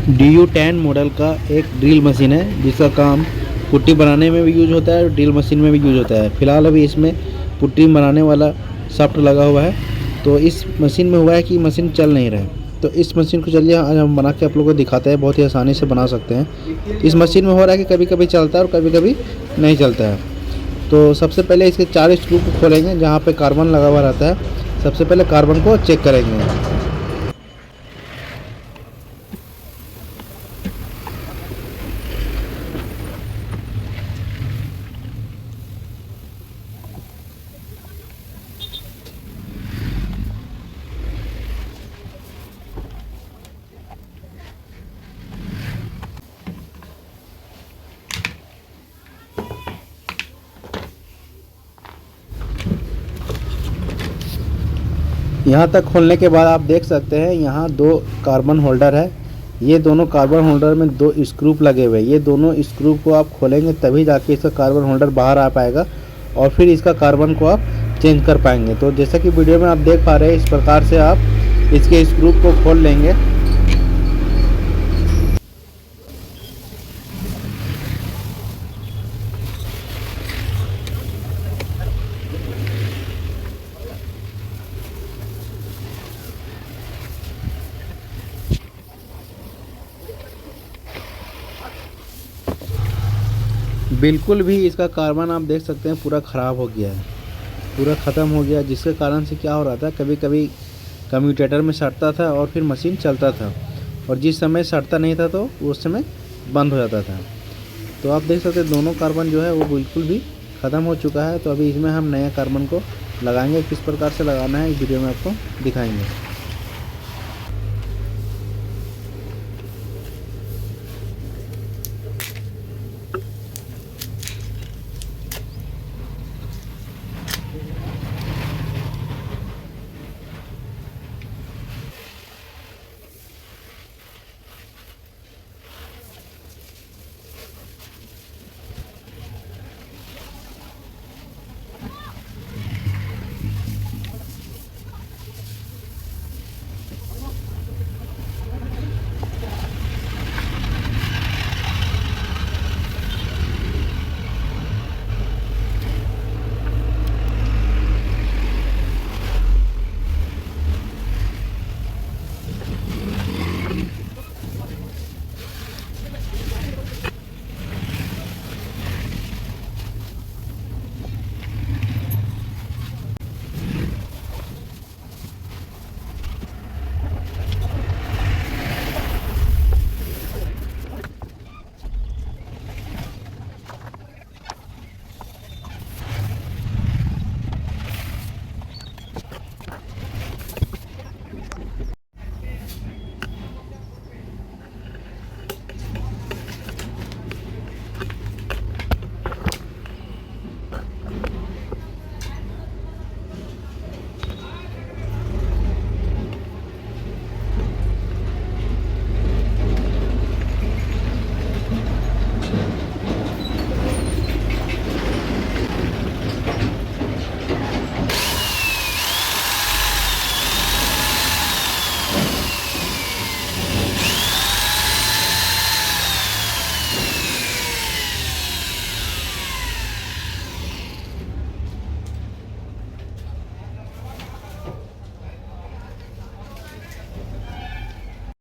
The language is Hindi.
DU10 मॉडल का एक ड्रिल मशीन है जिसका काम पुट्टी बनाने में भी यूज होता है और ड्रिल मशीन में भी यूज होता है। फ़िलहाल अभी इसमें पुट्टी बनाने वाला शाफ्ट लगा हुआ है, तो इस मशीन में हुआ है कि मशीन चल नहीं रहा है। तो इस मशीन को चलिए आज हम बना के आप लोगों को दिखाते हैं, बहुत ही आसानी से बना सकते हैं। इस मशीन में हो रहा है कि कभी कभी चलता है और कभी कभी नहीं चलता है। तो सबसे पहले इसके 4 स्क्रू को खोलेंगे जहाँ पे कार्बन लगा हुआ रहता है। सबसे पहले कार्बन को चेक करेंगे। यहाँ तक खोलने के बाद आप देख सकते हैं यहाँ 2 कार्बन होल्डर है। ये दोनों कार्बन होल्डर में 2 स्क्रू लगे हुए हैं। ये दोनों स्क्रू को आप खोलेंगे तभी जाके इसका कार्बन होल्डर बाहर आ पाएगा और फिर इसका कार्बन को आप चेंज कर पाएंगे। तो जैसा कि वीडियो में आप देख पा रहे हैं, इस प्रकार से आप इसके स्क्रू को खोल लेंगे। बिल्कुल भी इसका कार्बन आप देख सकते हैं पूरा ख़राब हो गया है, पूरा ख़त्म हो गया। जिसके कारण से क्या हो रहा था, कभी कभी कम्यूटेटर में सटता था और फिर मशीन चलता था, और जिस समय सटता नहीं था तो उस समय बंद हो जाता था। तो आप देख सकते हैं दोनों कार्बन जो है वो बिल्कुल भी ख़त्म हो चुका है। तो अभी इसमें हम नया कार्बन को लगाएंगे, किस प्रकार से लगाना है इस वीडियो में आपको दिखाएंगे।